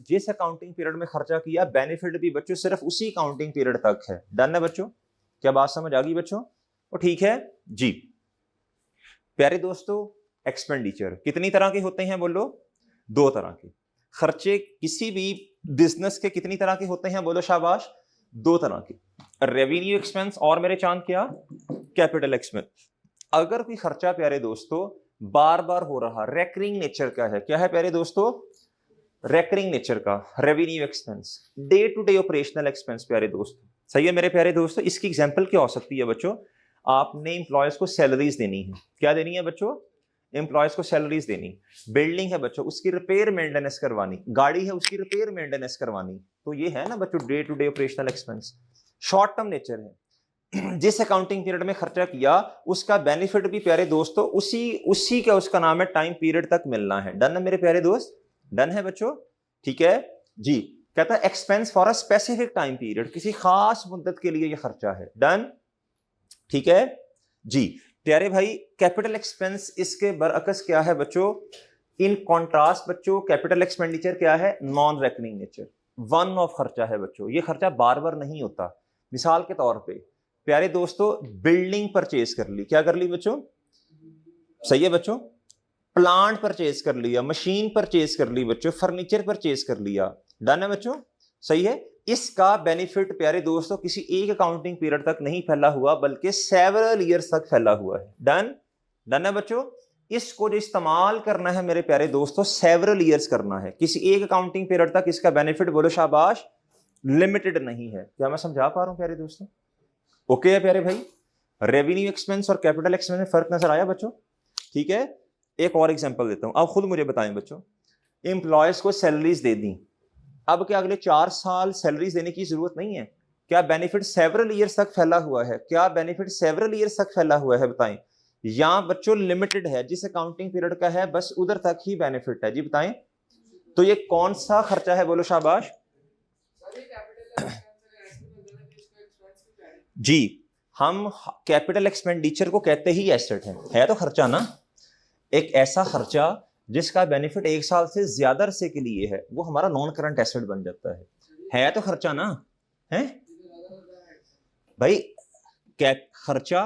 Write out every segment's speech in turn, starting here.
जिस accounting period में खर्चा किया बेनिफिट भी बच्चों सिर्फ उसी अकाउंटिंग पीरियड तक है। डन है बच्चों? क्या बात समझ आ गई बच्चों? तो ठीक है जी। प्यारे दोस्तों, एक्सपेंडिचर कितनी तरह के होते हैं बोलो? 2 तरह के। खर्चे किसी भी बिजनेस के कितनी तरह के होते हैं बोलो शाबाश? 2 तरह के, रेवेन्यू एक्सपेंस और मेरे चांद क्या? Capital expense. अगर कोई खर्चा प्यारे दोस्तों बार बार हो रहा, रेकरिंग नेचर का है, क्या है प्यारे दोस्तों? रेकरिंग नेचर का revenue expense, day to day operational expense प्यारे दोस्तों। सही है मेरे प्यारे दोस्तों? इसकी एग्जांपल क्या हो सकती है बच्चों? आपने एम्प्लॉयज को सैलरीज देनी है। क्या देनी है बच्चों? एम्प्लॉयज को सैलरीज देनी। बिल्डिंग है बच्चों, उसकी रिपेयर मेंटेनेंस करवानी। गाड़ी है, उसकी रिपेयर मेंटेनेंस करवानी। तो ये है ना बच्चों day to day operational expense. Short term nature है। जिस अकाउंटिंग पीरियड में खर्चा किया उसका बेनिफिट भी प्यारे दोस्तों उसी का उसका नाम है टाइम पीरियड तक मिलना है। डन है मेरे प्यारे दोस्त? डन है बच्चों? ठीक है जी। कहता है expense for a specific time period, किसी खास मुद्दत के लिए ये खर्चा है। डन? ठीक है जी। प्यारे भाई, कैपिटल एक्सपेंस इसके बरअक्स क्या है बच्चों? इन कॉन्ट्रास्ट बच्चों, कैपिटल एक्सपेंडिचर क्या है? Non recurring nature, one of खर्चा है बच्चों। ये खर्चा बार बार नहीं होता। मिसाल के तौर पे प्यारे दोस्तों, बिल्डिंग परचेज कर ली। क्या कर ली बच्चों? सही है बच्चों? प्लांट परचेज कर लिया, मशीन परचेज कर ली बच्चों, फर्नीचर परचेज कर लिया। डन है बच्चों? सही है। इसका बेनिफिट प्यारे दोस्तों किसी एक अकाउंटिंग पीरियड तक नहीं फैला हुआ बल्कि सेवरल ईयर्स तक फैला हुआ है। डन? डन है बच्चों? इसको जो इस्तेमाल करना है मेरे प्यारे दोस्तों, सेवरल ईयर्स करना है। किसी एक अकाउंटिंग पीरियड तक इसका बेनिफिट बोलो शाबाश लिमिटेड नहीं है। क्या मैं समझा पा रहा हूं प्यारे दोस्तों? ओके है प्यारे भाई? रेवेन्यू एक्सपेंस और कैपिटल एक्सपेंस में फर्क नजर आया बच्चों? ठीक है। एक और एग्जांपल देता हूं, आप खुद मुझे बताएं बच्चों। एम्प्लॉयज को सैलरीज दे दी, अब क्या अगले 4 साल सैलरीज देने की जरूरत नहीं है? क्या बेनिफिट सेवरल ईयर्स तक फैला हुआ है? क्या बेनिफिट सेवरल ईयर्स तक फैला हुआ है? बताएं। यहां बच्चों लिमिटेड है, जिस अकाउंटिंग पीरियड का है बस उधर तक ही बेनिफिट है। जी बताएं, तो ये कौन सा खर्चा है बोलो शाबाश? जी, हम कैपिटल एक्सपेंडिचर को कहते ही एसेट है तो खर्चा ना। एक ऐसा खर्चा जिसका बेनिफिट 1 साल से ज्यादा अरसे के लिए है, वो हमारा नॉन करंट एसेट बन जाता है तो खर्चा ना है भाई। खर्चा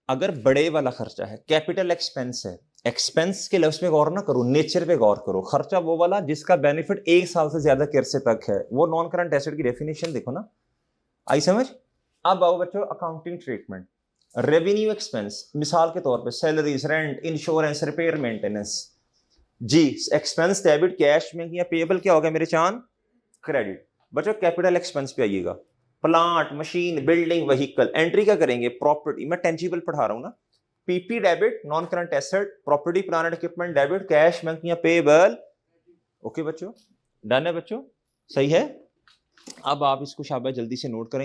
अगर बड़े वाला खर्चा है, कैपिटल एक्सपेंस है, एक्सपेंस के लफ्ज पे गौर ना करो, नेचर पे गौर करो। खर्चा वो वाला जिसका बेनिफिट 1 साल से ज्यादा के अरसे तक है, वो नॉन करंट एसेट की डेफिनेशन देखो ना। आई समझ? अब आओ बच्चों अकाउंटिंग ट्रीटमेंट। रेवेन्यू एक्सपेंस मिसाल के तौर पे salaries, rent, insurance, repair, maintenance. जी, एक्सपेंस डेबिट कैश में या पेएबल क्या होगा मेरे चांद? क्रेडिट। बच्चों कैपिटल एक्सपेंस पे आइएगा, plant, machine, building, vehicle. Entry क्या करेंगे? प्रॉपर्टी। मैं टेंजिबल पढ़ा रहा हूं ना। PP debit non current asset, property plant and equipment debit, cash bank या पेएबल। ओके बच्चों? डन है बच्चों? सही है। अब आप इसको शाबाश जल्दी से नोट करें।